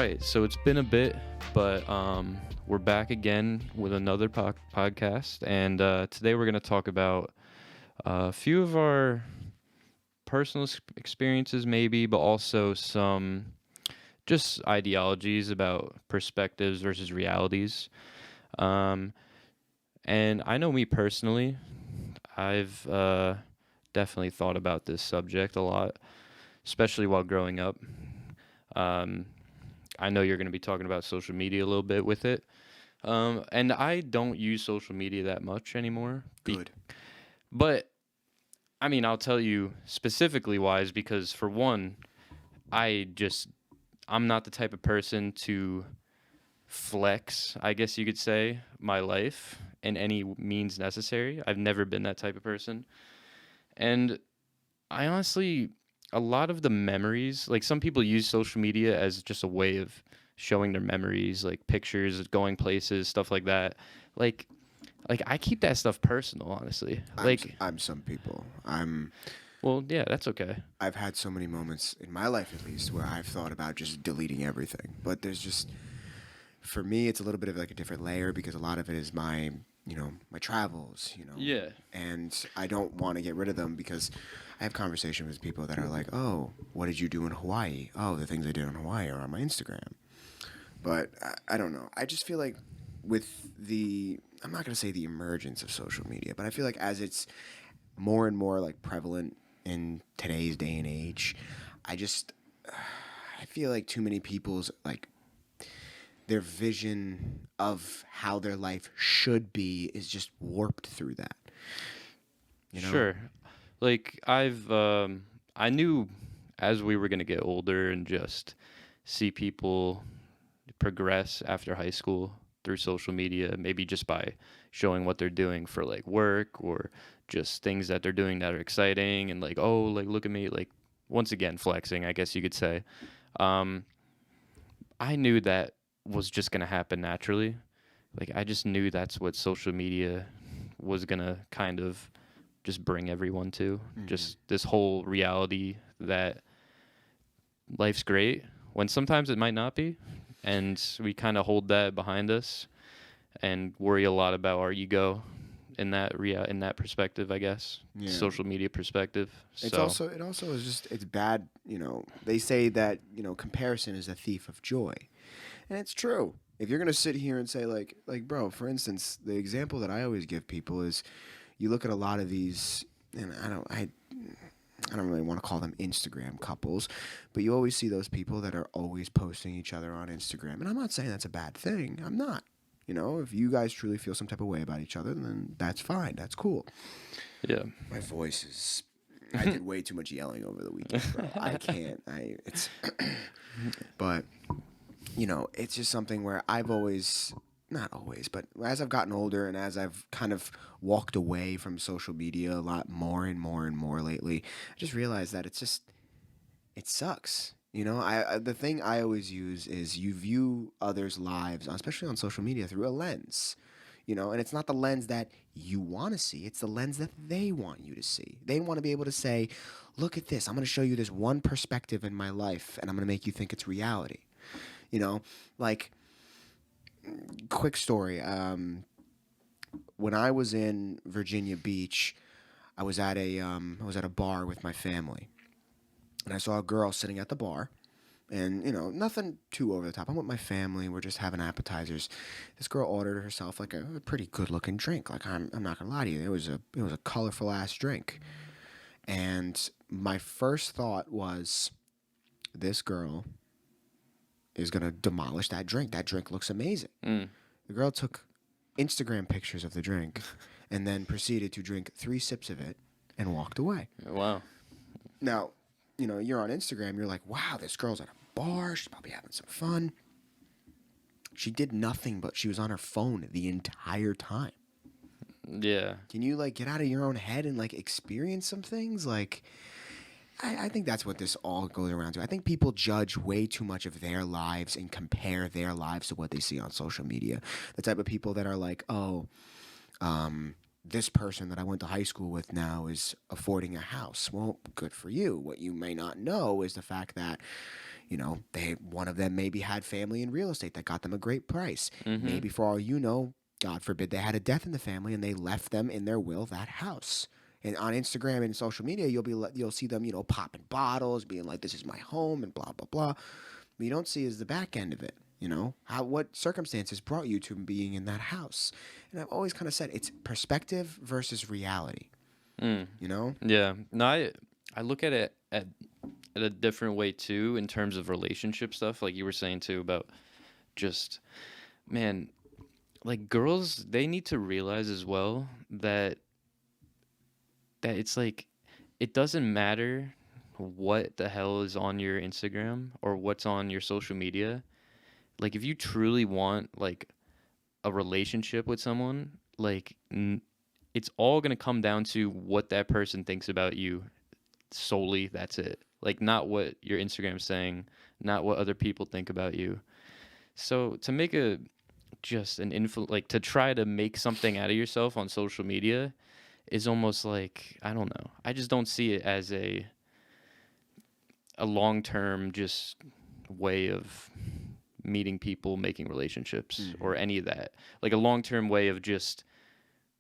right, so it's been a bit, but we're back again with another podcast, and today we're going to talk about a few of our personal experiences, maybe, but also some just ideologies about perspectives versus realities. Um, and I know me personally, I've definitely thought about this subject a lot, especially while growing up. Um, I know you're going to be talking about social media a little bit with it. And I don't use social media that much anymore. Good. But, I mean, I'll tell you specifically wise because, for one, I'm not the type of person to flex, I guess you could say, my life in any means necessary. I've never been that type of person. And I honestly, a lot of the memories, like some people use social media as just a way of showing their memories, like pictures, going places, stuff like that. Like, like I keep that stuff personal, honestly. I'm some people. Well, yeah, that's okay. I've had so many moments in my life, at least, where I've thought about just deleting everything. But there's just, for me, it's a little bit of like a different layer because a lot of it is my travels, Yeah. And I don't want to get rid of them because I have conversations with people that are like, oh, what did you do in Hawaii? Oh, the things I did in Hawaii are on my Instagram. But I don't know. I just feel like I'm not going to say the emergence of social media, but I feel like as it's more and more like prevalent in today's day and age, I feel like too many people's like their vision of how their life should be is just warped through that. Sure. Like I knew as we were going to get older and just see people progress after high school through social media, maybe just by showing what they're doing for like work or just things that they're doing that are exciting and like, oh, like look at me, like once again flexing, I guess you could say. I knew that was just going to happen naturally. Like I just knew that's what social media was going to kind of just bring everyone to. Mm-hmm. Just this whole reality that life's great when sometimes it might not be. And we kind of hold that behind us and worry a lot about our ego in that perspective, I guess. Yeah. Social media perspective. It also is just, it's bad. They say that, comparison is a thief of joy. And it's true. If you're going to sit here and say like, bro, for instance, the example that I always give people is you look at a lot of these, and I don't really want to call them Instagram couples, but you always see those people that are always posting each other on Instagram. And I'm not saying that's a bad thing. I'm not. If you guys truly feel some type of way about each other, then that's fine. That's cool. Yeah. My voice is... I did way too much yelling over the weekend, bro. I can't. But, it's just something where I've always... Not always, but as I've gotten older and as I've kind of walked away from social media a lot more and more and more lately, I just realized that it sucks. The thing I always use is you view others' lives, especially on social media, through a lens. And it's not the lens that you want to see. It's the lens that they want you to see. They want to be able to say, look at this. I'm going to show you this one perspective in my life, and I'm going to make you think it's reality. Like... Quick story. When I was in Virginia Beach, I was at a bar with my family, and I saw a girl sitting at the bar, and nothing too over the top. I'm with my family. We're just having appetizers. This girl ordered herself like a pretty good looking drink. Like I'm not gonna lie to you, it was a colorful ass drink, and my first thought was, this girl is going to demolish that drink. That drink looks amazing. Mm. The girl took Instagram pictures of the drink and then proceeded to drink 3 sips of it and walked away. Wow. Now, you're on Instagram. You're like, wow, this girl's at a bar. She's probably having some fun. She did nothing, but she was on her phone the entire time. Yeah. Can you, get out of your own head and, experience some things? I think that's what this all goes around to. I think people judge way too much of their lives and compare their lives to what they see on social media. The type of people that are like, oh, this person that I went to high school with now is affording a house. Well, good for you. What you may not know is the fact that, one of them maybe had family in real estate that got them a great price. Mm-hmm. Maybe for all you know, God forbid they had a death in the family and they left them in their will that house. And on Instagram and social media, you'll see them, popping bottles, being like, "This is my home," and blah blah blah. What you don't see is the back end of it. What circumstances brought you to being in that house. And I've always kind of said it's perspective versus reality. Mm. You know? Yeah. No, I look at it at a different way too in terms of relationship stuff, like you were saying too about just, man, like girls, they need to realize as well that it's like it doesn't matter what the hell is on your Instagram or what's on your social media. Like if you truly want like a relationship with someone, like it's all going to come down to what that person thinks about you solely. That's it. Like not what your Instagram's saying, not what other people think about you. So to make like to try to make something out of yourself on social media is almost like, I don't know. I just don't see it as a long-term just way of meeting people, making relationships, or any of that. Like a long-term way of just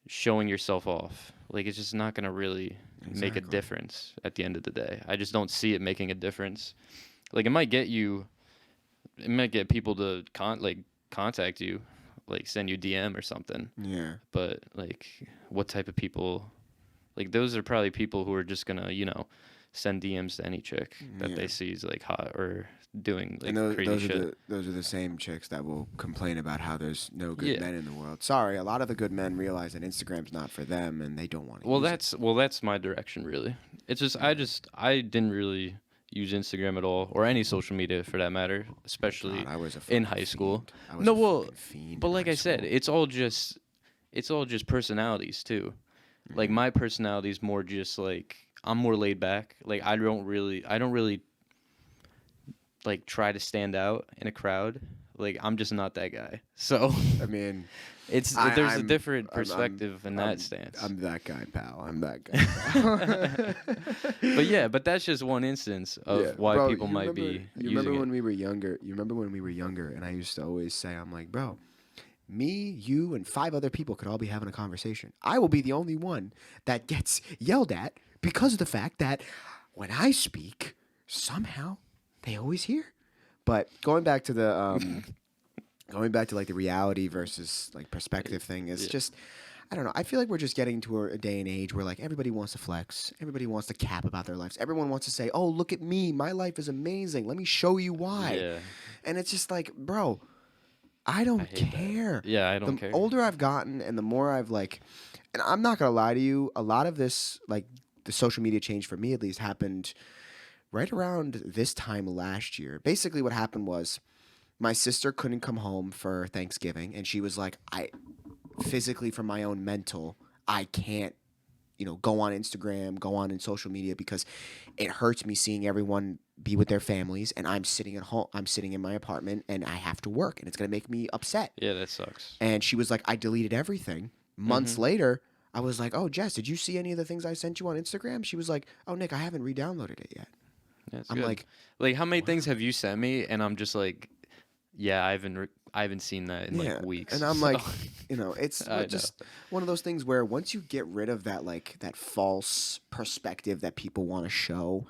showing yourself off. Like it's just not going to really make a difference at the end of the day. I just don't see it making a difference. Like it might get people to contact you, like send you DM or something. Yeah. But like what type of people, like those are probably people who are just going to, send DMs to any chick that they see is like hot or doing like crazy shit. Those are the same chicks that will complain about how there's no good men in the world. Sorry, a lot of the good men realize that Instagram's not for them and they don't want to use it. That's my direction really. It's just I didn't really use Instagram at all or any social media for that matter, especially I was in high school. Fiend But like I said, it's all just personalities too. Like my personality is more just like I'm more laid back. Like I don't really like try to stand out in a crowd. Like I'm just not that guy. So I mean, there's a different perspective in that stance. I'm that guy, pal. I'm that guy. But that's just one instance of why people might be. You remember when we were younger? And I used to always say, I'm like, bro, me, you, and 5 other people could all be having a conversation. I will be the only one that gets yelled at because of the fact that when I speak, somehow they always hear. But going back to the like the reality versus like perspective thing is just, I don't know. I feel like we're just getting to a day and age where like everybody wants to flex, everybody wants to cap about their lives, everyone wants to say, "Oh, look at me, my life is amazing. Let me show you why." Yeah. And it's just like, bro, I don't care. That. Yeah, I don't care. The older I've gotten and the more I've and I'm not gonna lie to you, a lot of this, like the social media change for me at least, happened right around this time last year. Basically, what happened was my sister couldn't come home for Thanksgiving, and she was like, I physically, for my own mental, I can't, go on Instagram, go on in social media because it hurts me seeing everyone be with their families, and I'm sitting at home, I'm sitting in my apartment, and I have to work, and it's gonna make me upset. Yeah, that sucks. And she was like, I deleted everything. Months later, I was like, oh, Jess, did you see any of the things I sent you on Instagram? She was like, oh, Nick, I haven't re-downloaded it yet. That's I'm good. Like, how many things have you sent me? And I'm just like, yeah, I haven't seen that in like weeks. And I'm like, it's just one of those things where once you get rid of that false perspective that people want to show,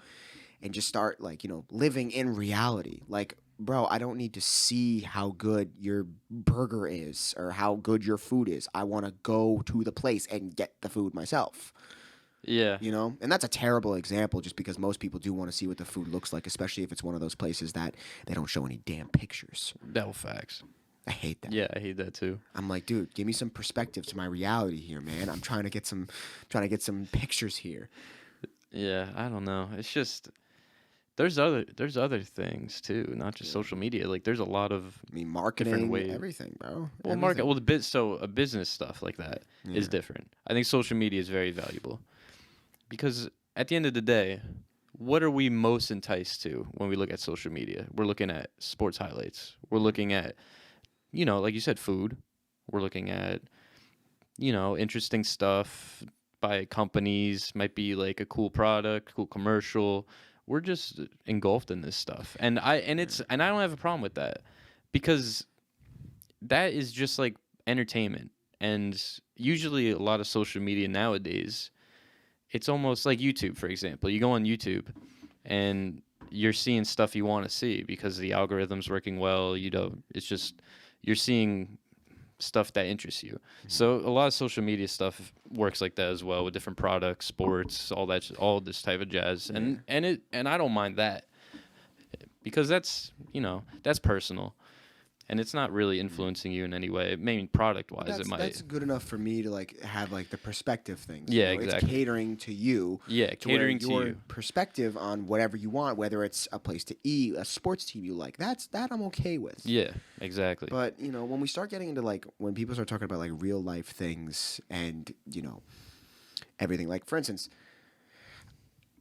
and just start living in reality, like, bro, I don't need to see how good your burger is or how good your food is. I want to go to the place and get the food myself. Yeah. And that's a terrible example just because most people do want to see what the food looks like, especially if it's one of those places that they don't show any damn pictures. No facts. I hate that. Yeah, I hate that too. I'm like, dude, give me some perspective to my reality here, man. I'm trying to get some pictures here. Yeah, I don't know. It's just there's other things too, not just social media. Like there's a lot of marketing, everything, bro. Well, business stuff like that is different. I think social media is very valuable because at the end of the day, what are we most enticed to when we look at social media? We're looking at sports highlights. We're looking at, like you said, food. We're looking at, interesting stuff by companies. Might be like a cool product, cool commercial. we're just engulfed in this stuff. And I don't have a problem with that, because that is just like entertainment. And usually a lot of social media nowadays, it's almost like YouTube, for example. You go on YouTube and you're seeing stuff you want to see because the algorithm's working well. It's just you're seeing stuff that interests you. So a lot of social media stuff works like that as well, with different products, sports, all this type of jazz. And I don't mind that, because that's personal. And it's not really influencing you in any way. Maybe product-wise, it might. That's good enough for me to like have like the perspective things. Yeah, exactly. It's catering to you. Yeah, catering to your you. perspective on whatever you want, whether it's a place to eat, a sports team you like. That I'm okay with. Yeah, exactly. But when we start getting into like when people start talking about like real life things and everything, like for instance,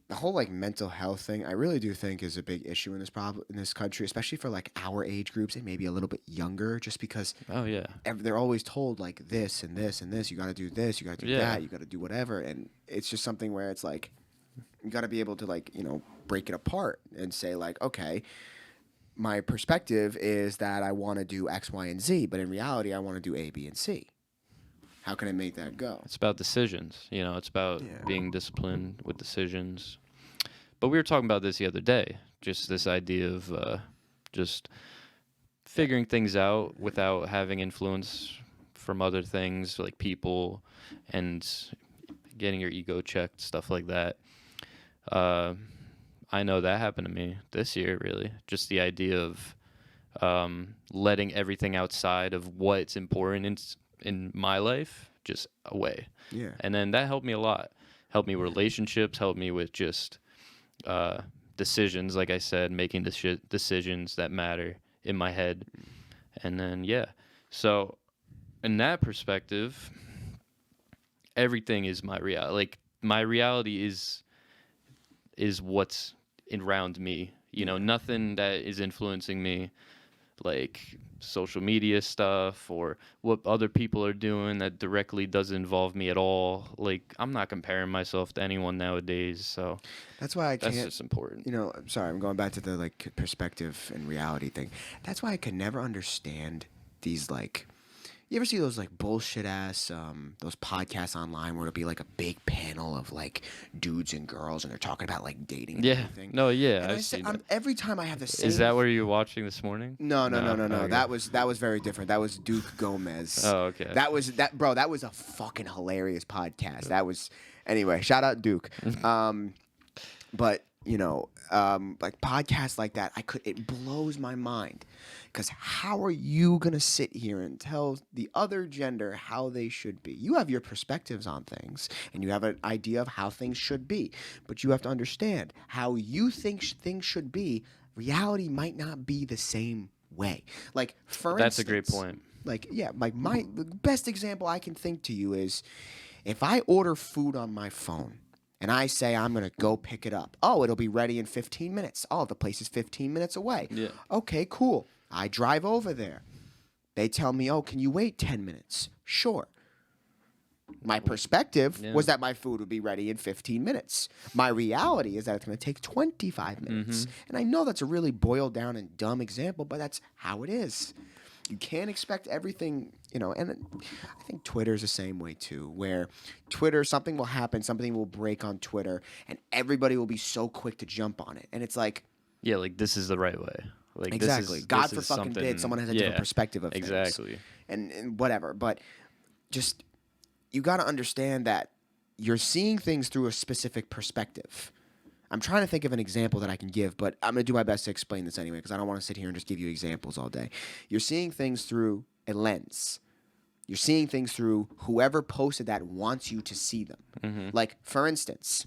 the whole like mental health thing, I really do think is a big issue in this country, especially for like our age groups and maybe a little bit younger, just because they're always told like this and this and this, you got to do this, you got to do that, you got to do whatever, and it's just something where it's like you got to be able to like break it apart and say like, okay, my perspective is that I want to do X, Y, and Z, but in reality I want to do A, B, and C. How can I make that go? It's about decisions. It's about being disciplined with decisions. But we were talking about this the other day, just this idea of just figuring things out without having influence from other things like people, and getting your ego checked, stuff like that. I know that happened to me this year, really. Just the idea of letting everything outside of what's important in my life just away. Yeah. And then that helped me a lot. Helped me with relationships, helped me with just decisions, like I said, making decisions that matter in my head. And then, so in that perspective, everything is my reality. Like, my reality is what's around me. Nothing that is influencing me, like social media stuff or what other people are doing that directly doesn't involve me at all. Like, I'm not comparing myself to anyone nowadays, so that's why that's just important. I'm sorry, I'm going back to the like perspective and reality thing. That's why I could never understand these like. You ever see those like bullshit ass those podcasts online where it'll be like a big panel of like dudes and girls and they're talking about like dating and everything? No, yeah, I've seen that. Every time I have the same. Is that what you were watching this morning? No. Okay. That was very different. That was Duke Gomez. Oh, okay. That was a fucking hilarious podcast. That was anyway. Shout out Duke. But like podcasts like that, it blows my mind, because how are you gonna sit here and tell the other gender how they should be? You have your perspectives on things, and you have an idea of how things should be, but you have to understand how you think things should be. Reality might not be the same way. Like, for That's instance, a great point. Like, the best example I can think to you is if I order food on my phone. And I say I'm going to go pick it up. Oh, it'll be ready in 15 minutes. Oh, the place is 15 minutes away. Yeah. Okay, cool. I drive over there. They tell me, oh, can you wait 10 minutes? Sure. My perspective was that my food would be ready in 15 minutes. My reality is that it's going to take 25 minutes. And I know that's a really boiled down and dumb example, but that's how it is. You can't expect everything, and I think Twitter's the same way too, where Twitter, something will happen, something will break on Twitter, and everybody will be so quick to jump on it. And it's like... Yeah, like, this is the right way. Like, exactly. God forbid someone has a different perspective of things. Exactly. And whatever. But just, you got to understand that you're seeing things through a specific perspective. I'm trying to think of an example that I can give, but I'm going to do my best to explain this anyway, because I don't want to sit here and just give you examples all day. You're seeing things through a lens. You're seeing things through whoever posted that wants you to see them. Mm-hmm. Like, for instance,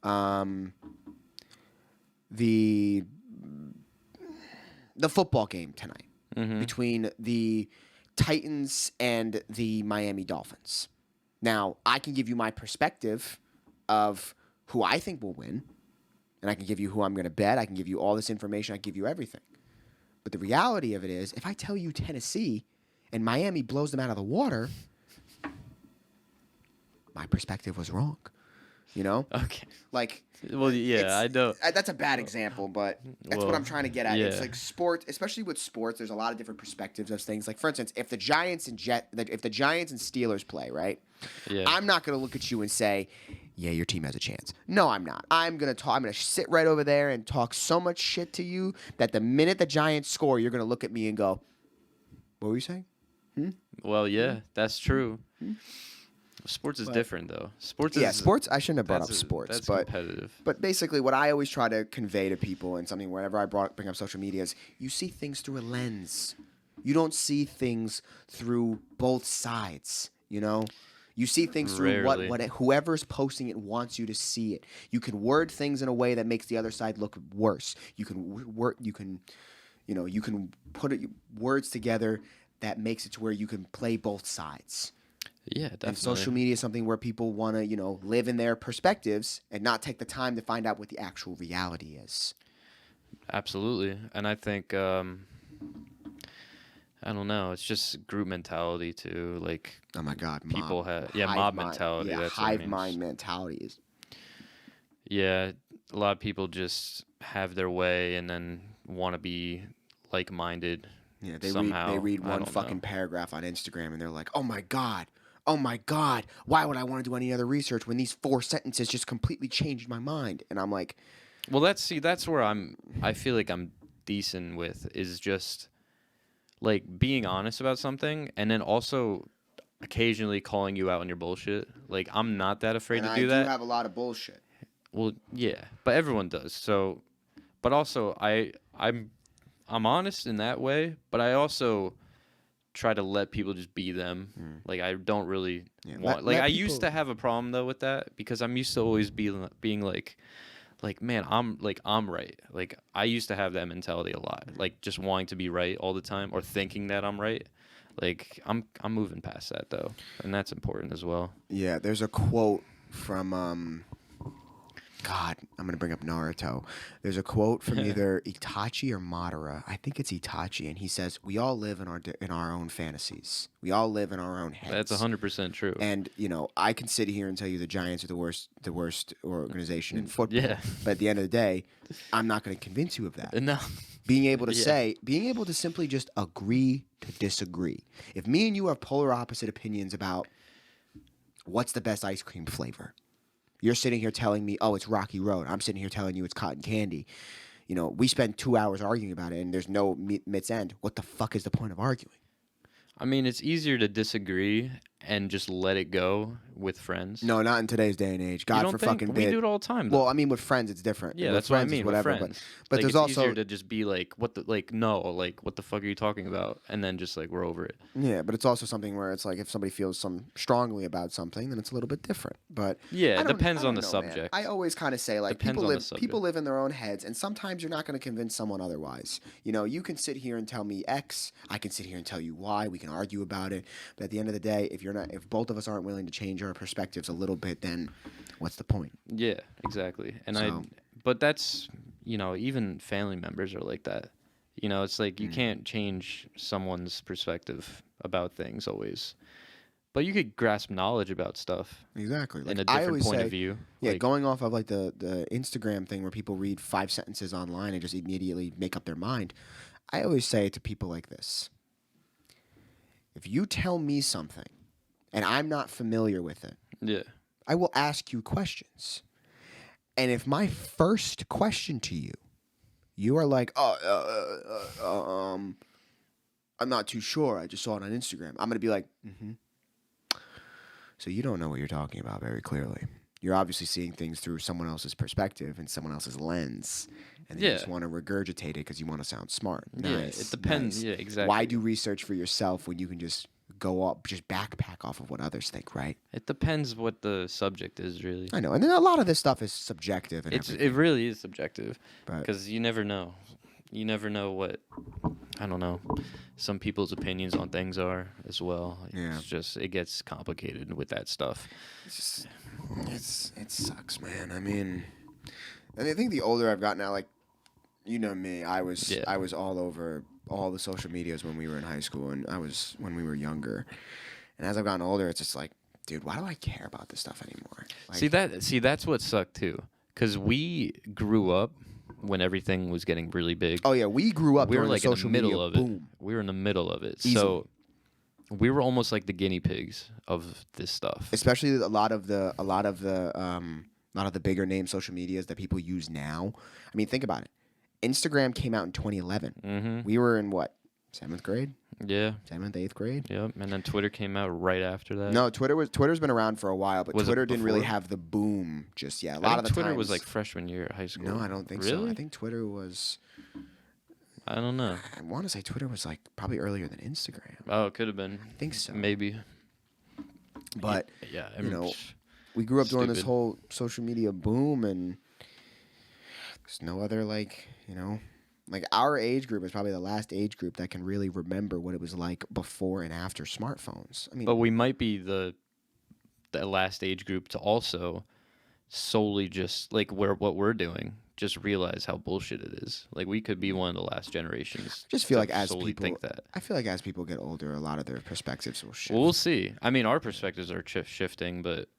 the football game tonight between the Titans and the Miami Dolphins. Now, I can give you my perspective of who I think will win, and I can give you who I'm going to bet. I can give you all this information. I can give you everything. But the reality of it is, if I tell you Tennessee and Miami blows them out of the water, my perspective was wrong. You know, Okay. like. Well, yeah, I know. That's a bad example, but that's what Well, I'm trying to get at. yeah. It's like sport, especially with sports. There's a lot of different perspectives of things. Like for instance, if the Giants and Steelers play, right? Yeah. I'm not gonna look at you and say, "Yeah, your team has a chance." No, I'm not. I'm gonna talk. I'm gonna sit right over there and talk so much shit to you that the minute the Giants score, you're gonna look at me and go, "What were you saying?" Well, yeah, that's true. Sports is But- different though. Sports Yeah, is sports. I shouldn't have brought up that's sports, That's but competitive. But basically, what I always try to convey to people, and something whenever I bring up social media, is you see things through a lens. You don't see things through both sides. You know, you see things through Rarely. what whoever's posting it wants you to see it. You can word things in a way that makes the other side look worse. You can you can put words together that makes it to where you can play both sides. Yeah, definitely. And social media is something where people want to, live in their perspectives and not take the time to find out what the actual reality is. Absolutely. And I think I don't know, it's just group mentality too. Like Oh my God, people have hive mob mind. mentality. Yeah, That's what it hive means. mind mentality is. Yeah, a lot of people just have their way and then want to be like-minded. Yeah, they somehow. read I one don't fucking know. paragraph on Instagram and they're like, "Oh my God. Oh my God. Why would I want to do any other research when these 4 sentences just completely changed my mind?" And I'm like, Well, that's where I feel like I'm decent with is just like being honest about something and then also occasionally calling you out on your bullshit. Like I'm not that afraid and to I do that. have a lot of bullshit. Well, yeah, but everyone does. So, but also I'm honest in that way, but I also try to let people just be them. Like I don't really Yeah, want let I people- used to have a problem though with that because I'm used to always being like man, I'm right. Like I used to have that mentality a lot. Like just wanting to be right all the time or thinking that I'm right. Like I'm moving past that though, and that's important as well. Yeah, there's a quote from God, I'm gonna bring up Naruto. There's a quote from either Itachi or Madara. I think it's Itachi, and he says, "We all live in our own fantasies. We all live in our own heads." That's 100% true. And I can sit here and tell you the Giants are the worst organization in football. Yeah. But at the end of the day, I'm not going to convince you of that. No. Being able to Yeah. being able to simply just agree to disagree. If me and you have polar opposite opinions about what's the best ice cream flavor, you're sitting here telling me, "Oh, it's Rocky Road." I'm sitting here telling you it's cotton candy. We spend 2 hours arguing about it, and there's no mid's end. What the fuck is the point of arguing? I mean, it's easier to disagree and just let it go with friends. No, not in today's day and age. You God don't for think? fucking We bid. do it all the time. Though. Well, I mean, with friends, it's different. yeah, With that's what I friends, it's mean. whatever, with friends. but Like, there's it's also easier to just be like, what the fuck are you talking about? And then just like we're over it. yeah, but it's also something where it's like if somebody feels strongly about something, then it's a little bit different. But Yeah, I it don't- depends I on don't the know, man. subject. I always kind of say like Depends on the subject. people live in their own heads, and sometimes you're not going to convince someone otherwise. You can sit here and tell me X, I can sit here and tell you Y. We can argue about it, but at the end of the day, if both of us aren't willing to change our perspectives a little bit, then what's the point? Yeah, exactly. And So- but that's even family members are like that. It's like you can't change someone's perspective about things always. But you could grasp knowledge about stuff Exactly. in a I different always point say, of view. Yeah, Like, going off of like the Instagram thing where people read 5 sentences online and just immediately make up their mind. I always say to people like this: if you tell me something and I'm not familiar with it, yeah. I will ask you questions. And if my first question to you, you are like, I'm not too sure. I just saw it on Instagram. I'm gonna be like, mm-hmm. So you don't know what you're talking about very clearly. You're obviously seeing things through someone else's perspective and someone else's lens, and then you just want to regurgitate it because you want to sound smart. Yeah, Nice, it depends. nice. Yeah, exactly. Why do research for yourself when you can just just backpack off of what others think, right? It depends what the subject is, really. I know, and then a lot of this stuff is subjective and It everything. really is subjective But because you never know. You never know what I don't know. Some people's opinions on things are as well. Yeah. It's just it gets complicated with that stuff. it sucks, man. I mean, and I think the older I've gotten now, like, me, I was all over all the social medias when we were in high school, and I was when we were younger. And as I've gotten older, it's just like dude, why do I care about this stuff anymore? Like, That's what sucked too, because we grew up when everything was getting really big. oh yeah, we grew up We were during the like in the social middle media of boom. it. We were in the middle of it. Easily. So we were almost like the guinea pigs of this stuff. Especially a lot of the bigger name social medias that people use now. I mean, think about it. Instagram came out in 2011. Mm-hmm. We were in what, 7th grade, Yeah. 7th, 8th grade. Yep. And then Twitter came out right after that. No, Twitter's been around for a while, but Was it Twitter didn't really before? have the boom just yet. A I lot think of the Twitter was times- like freshman year at high school. No, I don't think so. Really? I think Twitter was. I don't know. I want to say Twitter was like probably earlier than Instagram. Oh, it could have been. I think so. Maybe. But Yeah. I you mean, know, we grew up during this stupid. whole social media boom, and there's no other like our age group is probably the last age group that can really remember what it was like before and after smartphones. I mean, But we might be the last age group to also solely just like what we're doing, just realize how bullshit it is. Like we could be one of the last generations. just feel to like as solely people think that. I feel like as people get older, a lot of their perspectives will shift. Well, we'll see. I mean, our perspectives are shifting, but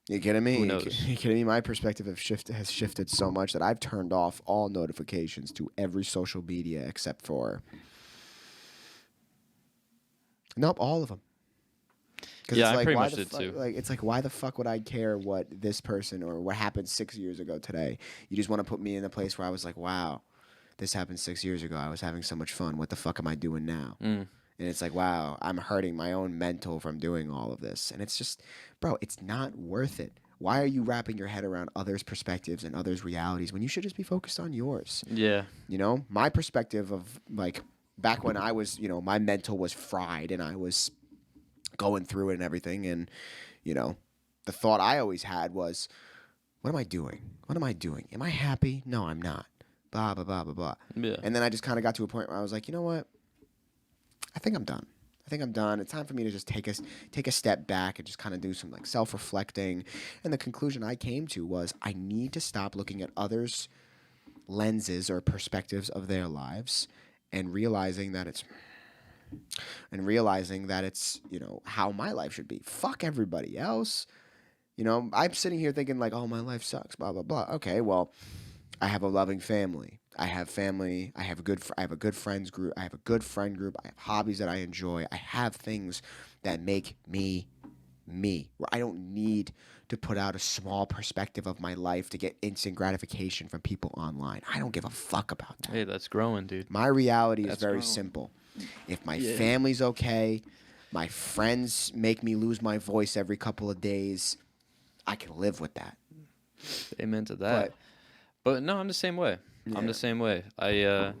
You kidding me? Who knows? You kidding me? My perspective has shifted so much that I've turned off all notifications to every social media except for all of them. Yeah, I pretty why much the did too. Like it's like, why the fuck would I care what this person or what happened 6 years ago today? You just want to put me in a place where I was like, wow, this happened 6 years ago. I was having so much fun. What the fuck am I doing now? Mm. And it's like, wow, I'm hurting my own mental from doing all of this. And it's just, bro, it's not worth it. Why are you wrapping your head around others' perspectives and others' realities when you should just be focused on yours? Yeah. You know, my perspective of like back when I was, my mental was fried and I was going through it and everything. And, the thought I always had was, what am I doing? What am I doing? Am I happy? No, I'm not. Blah, blah, blah, blah, blah. Yeah. And then I just kind of got to a point where I was like, you know what? I think I'm done. It's time for me to just take a step back and just kind of do some like self-reflecting. And the conclusion I came to was I need to stop looking at others' lenses or perspectives of their lives and realizing that it's how my life should be. Fuck everybody else. I'm sitting here thinking like, oh, my life sucks, blah, blah, blah. Okay, well, I have a loving family. I have family. I have a good friends group. I have a good friend group. I have hobbies that I enjoy. I have things that make me me, where I don't need to put out a small perspective of my life to get instant gratification from people online. I don't give a fuck about that. Hey, that's growing, dude. My reality is That's very growing. simple. If my Yeah. family's okay, my friends make me lose my voice every couple of days, I can live with that. Amen to that. But no, I'm the same way. I'm Yeah. the same way. I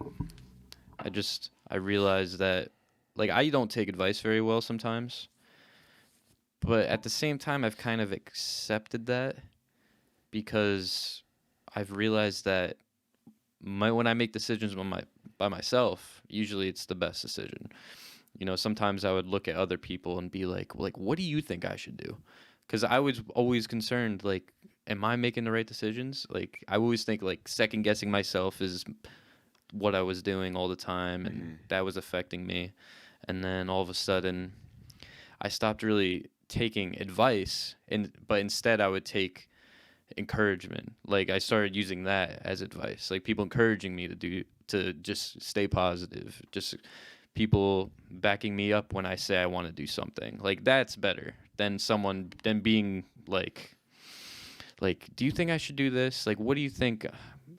realize that like I don't take advice very well sometimes. But at the same time I've kind of accepted that because I've realized that when I make decisions by myself, usually it's the best decision. Sometimes I would look at other people and be like, what do you think I should do? Because I was always concerned, like, am I making the right decisions? Like, I always think, like, second guessing myself is what I was doing all the time, and that was affecting me. And then all of a sudden, I stopped really taking advice, but instead I would take encouragement. Like, I started using that as advice, like people encouraging me to just stay positive, just people backing me up when I say I want to do something. Like, that's better than being like, do you think I should do this? Like, what do you think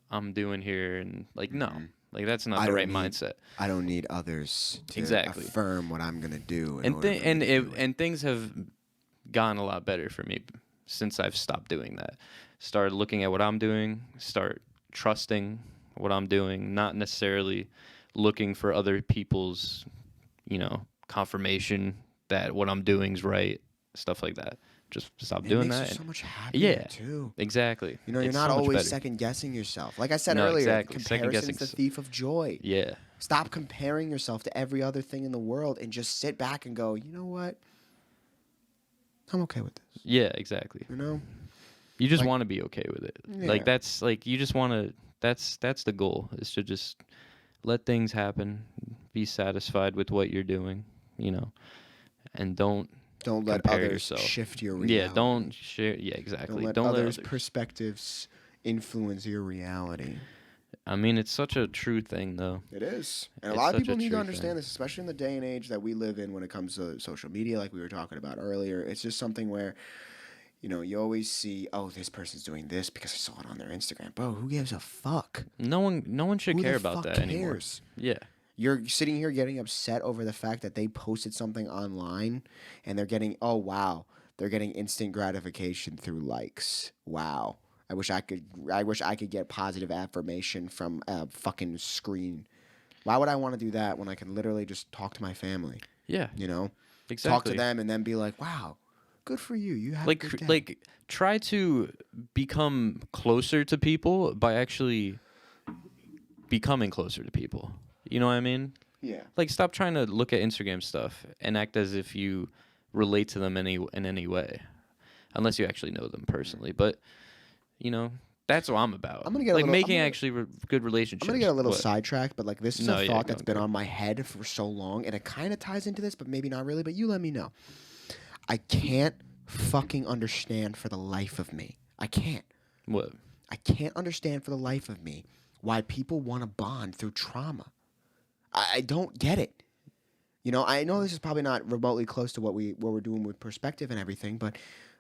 I'm doing here? And like, no, like that's not the right mindset. I don't need others to Exactly. affirm what I'm gonna do. And things have gotten a lot better for me since I've stopped doing that. Started looking at what I'm doing, start trusting what I'm doing, not necessarily looking for other people's, confirmation that what I'm doing is right, stuff like that. Just stop doing makes that. you so much happier Yeah. too. Exactly. You're It's not so much always better. second guessing yourself. Like I said No, earlier, exactly. comparison is the Second-guessing. thief of joy. Yeah. Stop comparing yourself to every other thing in the world and just sit back and go, you know what? I'm okay with this. Yeah, exactly. You just Like- want to be okay with it. Yeah. Like that's like you just want to that's the goal, is to just let things happen, be satisfied with what you're doing, and don't Don't let compare others yourself. shift your reality. Yeah, don't share. Yeah, exactly. Don't let others' perspectives influence your reality. I mean, it's such a true thing, though. It is. And a It's lot of such people a need to true understand thing. this, especially in the day and age that we live in when it comes to social media, like we were talking about earlier. It's just something where, you always see, oh, this person's doing this because I saw it on their Instagram. Bro, who gives a fuck? No one should Who care the about fuck that cares? anymore. Yeah. You're sitting here getting upset over the fact that they posted something online and they're getting, oh, wow, they're getting instant gratification through likes. Wow. I wish I could get positive affirmation from a fucking screen. Why would I want to do that when I can literally just talk to my family? Yeah. Exactly. Talk to them and then be like, wow, good for you. You had a good day. Like try to become closer to people by actually becoming closer to people. You know what I mean? Yeah. Like, stop trying to look at Instagram stuff and act as if you relate to them in any way, unless you actually know them personally. But that's what I'm about. I'm gonna get good relationships. I'm gonna get a little sidetracked, but this is a thought that's been go. on my head for so long, and it kind of ties into this, but maybe not really. But you let me know. I can't fucking understand for the life of me. I can't. What? I can't understand for the life of me why people want to bond through trauma. I don't get it. I know this is probably not remotely close to what we're doing with perspective and everything, but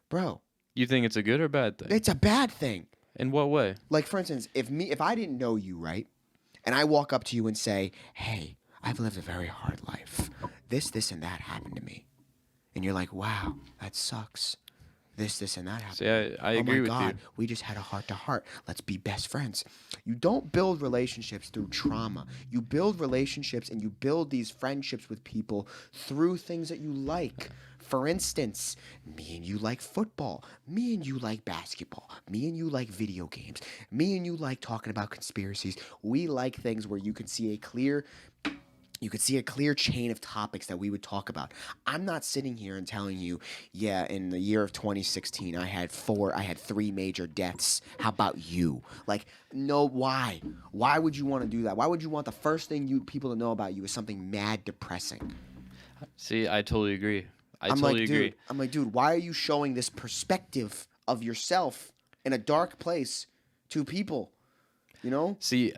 bro, You think it's a good or bad thing? it's a bad thing. In what way? Like, for instance, if I didn't know you, right, and I walk up to you and say, hey, I've lived a very hard life. This, and that happened to me. And you're like, wow, that sucks. This, and that happened. See, I agree with you. Oh, my God, we just had a heart-to-heart. Let's be best friends. You don't build relationships through trauma. You build relationships and you build these friendships with people through things that you like. For instance, me and you like football. Me and you like basketball. Me and you like video games. Me and you like talking about conspiracies. We like things where you can see a clear chain of topics that we would talk about. I'm not sitting here and telling you, yeah, in the year of 2016, I had 3 major deaths. How about you? Like, no, why? Why would you want to do that? Why would you want the first thing people to know about you is something mad depressing? See, I totally agree. I totally agree. I'm like, dude, why are you showing this perspective of yourself in a dark place to people? See,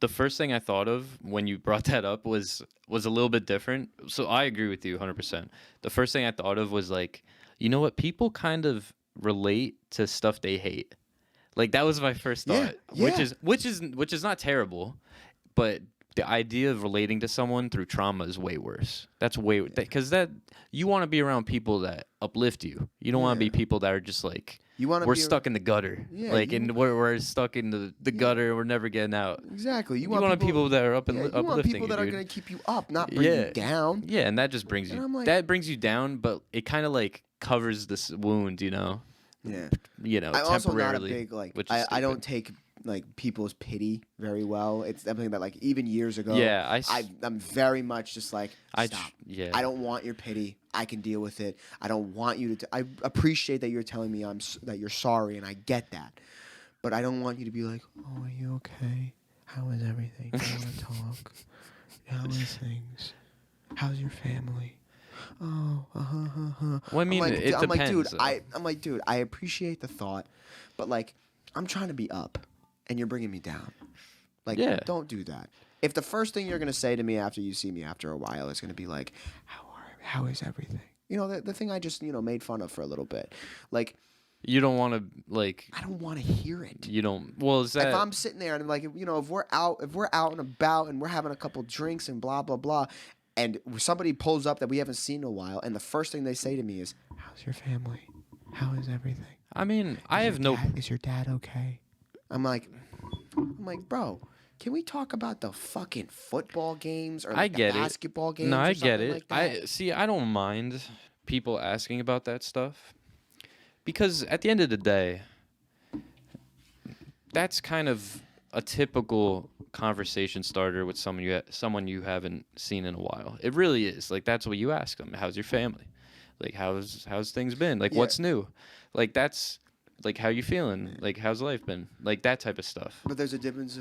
the first thing I thought of when you brought that up was a little bit different. So I agree with you 100%. The first thing I thought of was like, you know what? People kind of relate to stuff they hate. Like, that was my first thought, yeah. which is not terrible, but the idea of relating to someone through trauma is way worse. That's way because you want to be around people that uplift you. You don't want to be people that are just like, we're stuck in the gutter. Yeah, and we're stuck in the gutter. We're never getting out. Exactly. You want people that are uplifting you want people that are dude. going to keep you up, not bring you down. Yeah, and that just brings you. That brings you down, but it kind of like covers this wound, Yeah. temporarily. I'm also not a big I don't stupid. take people's pity very well. It's something that even years ago. Yeah, I'm very much just like, stop. Yeah. I don't want your pity. I can deal with it. I don't want you to. I appreciate that you're telling me that you're sorry, and I get that. But I don't want you to be like, oh, are you okay? How is everything? Do you want to talk? How is things? How's your family? Oh, Well, I mean, it depends. I'm like, dude, I appreciate the thought, but I'm trying to be up, and you're bringing me down. Don't do that. If the first thing you're gonna say to me after you see me after a while is gonna be like, how is everything? The thing I just made fun of for a little bit, You don't want to I don't want to hear it. You don't. Well, is that if I'm sitting there and if we're out and about and we're having a couple drinks and blah blah blah, and somebody pulls up that we haven't seen in a while, and the first thing they say to me is, "How's your family? How is everything?" I mean, Is your dad okay? I'm like, bro, can we talk about the fucking football games or I get the basketball games? No, or I get something it. Like that? I don't mind people asking about that stuff because at the end of the day, that's kind of a typical conversation starter with someone you haven't seen in a while. It really is. That's what you ask them. How's your family? How's things been? What's new? That's how you feeling? How's life been? That type of stuff. But there's a difference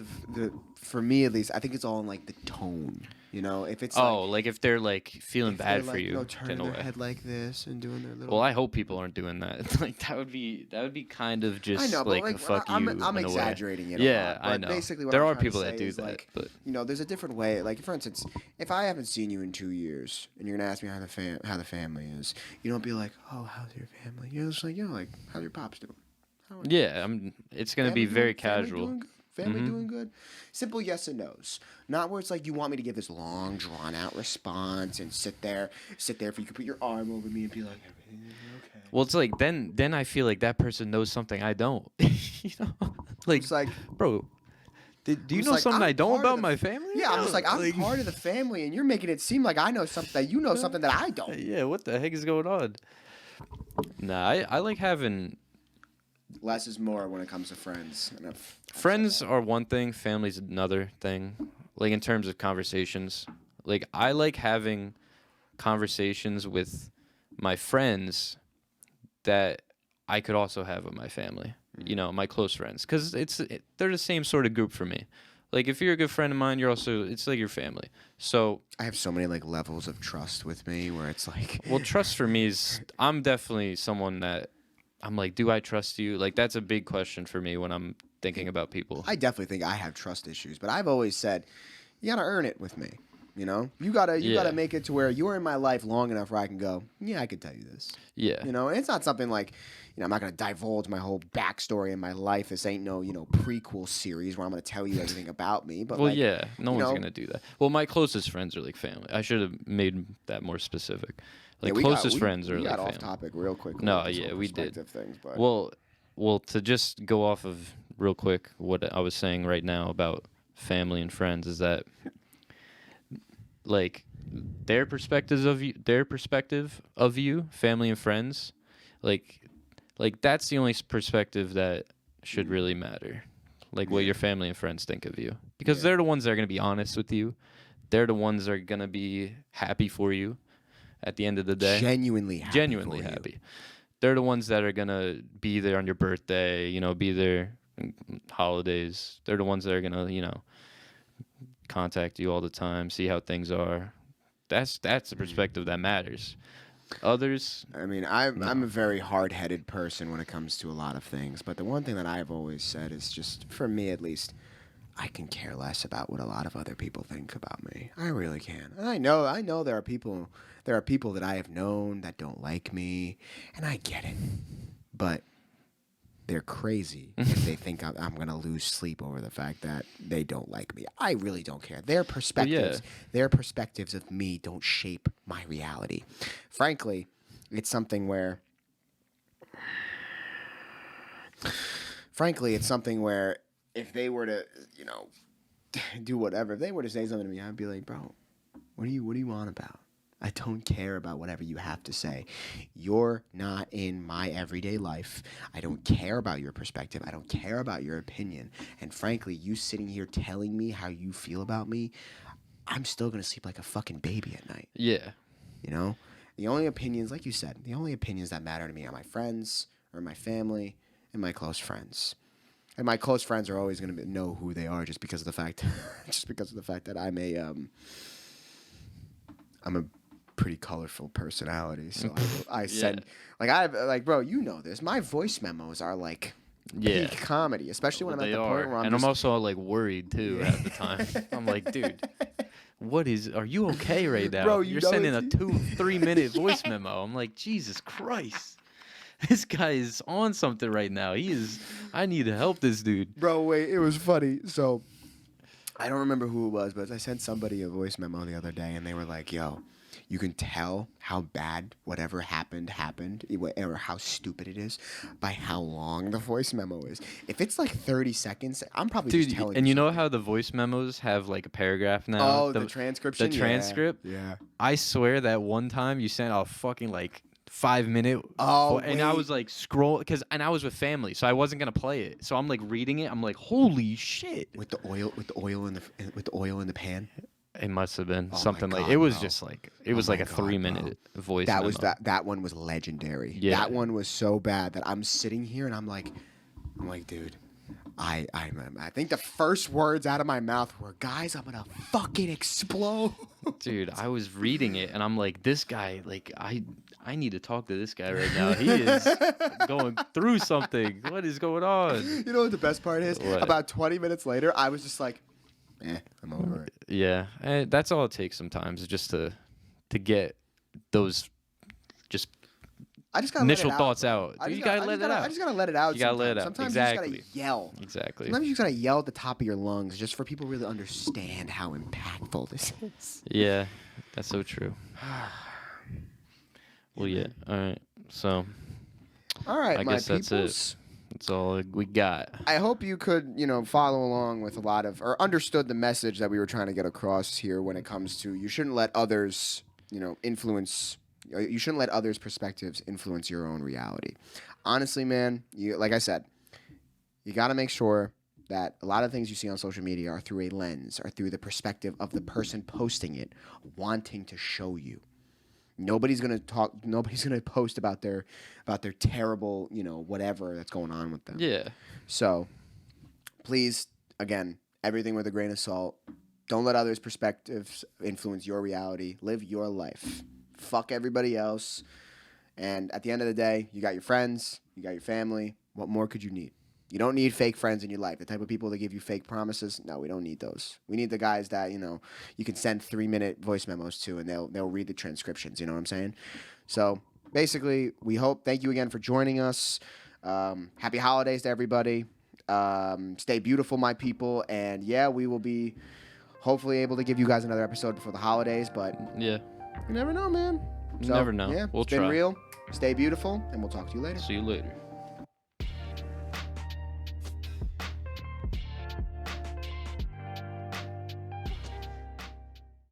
for me at least. I think it's all in the tone. You know, if it's like if they're like feeling if bad they're for like, you you know, in turning a their way. head like this and doing their little. Well, I hope people aren't doing that. Like that would be kind of I just know, but like like a fuck I'm you I'm in a way. exaggerating it a Yeah, lot. I But know. basically, what There I'm are trying people to that say do is that, like, but you know, there's a different way. Like, for instance, if I haven't seen you in 2 years and you're gonna ask me how the family is, you don't be like, oh, how's your family? You're just like, you know, like, how's your pops doing? How are yeah, it's gonna be very family casual. doing good? Family Mhm. doing good? Simple yes and no's. Not where it's like you want me to give this long, drawn out response and sit there for you to put your arm over me and be like, everything is okay. Well, it's like then I feel like that person knows something I don't. You know, like, It's like, bro, do you it's know like, something I'm I don't part of about the my family? yeah, I'm just No, like, I'm part of the family, and you're making it seem like I know something that you know something that I don't. Yeah, what the heck is going on? Nah, I like having Less is more when it comes to friends. And I've said friends that. are one thing, family's another thing. Like in terms of conversations, like I like having conversations with my friends that I could also have with my family. You know, my close friends, because they're the same sort of group for me. Like if you're a good friend of mine, you're also it's like your family. So I have so many like levels of trust with me where it's like, well, trust for me is I'm definitely someone that I'm like, do I trust you? Like that's a big question for me when I'm thinking about people. I definitely think I have trust issues, but I've always said, you gotta earn it with me. You know, you gotta Yeah. make it to where you're in my life long enough where I can go, yeah, I can tell you this. Yeah. You know, and it's not something like, you know, I'm not gonna divulge my whole backstory in my life. This ain't no, you know, prequel series where I'm gonna tell you everything about me. But Well, like, yeah, no you one's know, gonna do that. Well, my closest friends are like family. I should have made that more specific. Like yeah, we closest got, friends we are got like off family. topic real quick. No, with this yeah, whole we did. perspective things, but Well, to just go off of real quick what I was saying right now about family and friends is that like their perspective of you, family and friends, like that's the only perspective that should really matter. Like what your family and friends think of you, because Yeah. they're the ones that are going to be honest with you. They're the ones that are going to be happy for you at the end of the day. genuinely happy. Genuinely for you. happy. They're the ones that are going to be there on your birthday, you know, be there on holidays. They're the ones that are going to, you know, contact you all the time, see how things are. That's the perspective that matters. Others, I mean, I'm a very hard-headed person when it comes to a lot of things, but the one thing that I've always said is just, for me at least, I can care less about what a lot of other people think about me. I really can. And I know there are people that I have known that don't like me, and I get it. But they're crazy if they think I'm going to lose sleep over the fact that they don't like me. I really don't care. Their perspectives of me don't shape my reality. Frankly, it's something where if they were to, you know, do whatever, if they were to say something to me, I'd be like, bro, what do you on about? I don't care about whatever you have to say. You're not in my everyday life. I don't care about your perspective. I don't care about your opinion. And frankly, you sitting here telling me how you feel about me, I'm still going to sleep like a fucking baby at night. yeah. You know? The only opinions, like you said, the only opinions that matter to me are my friends or my family and my close friends. And my close friends are always going to know who they are just because of the fact that I'm a pretty colorful personality. So I send bro, you know this. My voice memos are like Yeah. peak comedy, especially when I'm at the point where I'm also like worried too at the time. I'm like, dude, are you okay right now? Bro, You're know sending a it's- 2-3 minute voice memo. I'm like, Jesus Christ. This guy is on something right now. I need to help this dude. Bro, wait, it was funny. So I don't remember who it was, but I sent somebody a voice memo the other day, and they were like, yo, you can tell how bad whatever happened, or how stupid it is by how long the voice memo is. If it's like 30 seconds, I'm probably just Dude, telling and you know something. how the voice memos have like a paragraph now? Oh, the transcription? The Yeah. transcript? Yeah. I swear that one time you sent a fucking like 5 minute. Oh, and I wait. was like and I was with family, so I wasn't gonna play it. So I'm like reading it. I'm like, holy shit! With the oil in the pan. It must have been Oh my something like God, it was bro. just like it Oh was like my a God, 3-minute voice. That memo. was that one was legendary. Yeah. That one was so bad that I'm sitting here and I'm like, dude, I think the first words out of my mouth were, "Guys, I'm gonna fucking explode." Dude, I was reading it and I'm like, this guy, like, I need to talk to this guy right now. He is going through something. What is going on? You know what the best part is? What? About 20 minutes later, I was just like, I'm over it. Yeah, and that's all it takes sometimes, is just to get those just I just gotta initial let it thoughts bro. out. Dude, you gotta let it out. I just gotta let it out. You gotta let it out. Sometimes Exactly. you just gotta yell. Exactly. Sometimes you just gotta yell at the top of your lungs, just for people to really understand how impactful this is. Yeah, that's so true. Well, yeah. All right. So, All right, I my guess that's peoples. it. That's all we got. I hope you could, follow along with a lot of, or understood the message that we were trying to get across here when it comes to, you shouldn't let others, influence. You shouldn't let others' perspectives influence your own reality. Honestly, man, like I said, you got to make sure that a lot of things you see on social media are through a lens, or through the perspective of the person posting it, wanting to show you. Nobody's gonna talk. Nobody's gonna post about their terrible, whatever that's going on with them. Yeah. So, please, again, everything with a grain of salt. Don't let others' perspectives influence your reality. Live your life. Fuck everybody else. And at the end of the day, you got your friends, you got your family. What more could you need? You don't need fake friends in your life. The type of people that give you fake promises, no, we don't need those. We need the guys that, you can send 3-minute voice memos to, and they'll read the transcriptions. You know what I'm saying? So basically, thank you again for joining us. Happy holidays to everybody. Stay beautiful, my people. And yeah, we will be hopefully able to give you guys another episode before the holidays, but Yeah. you never know, man. You never know. Yeah, We'll it's been try. real. Stay beautiful, and we'll talk to you later. See you later.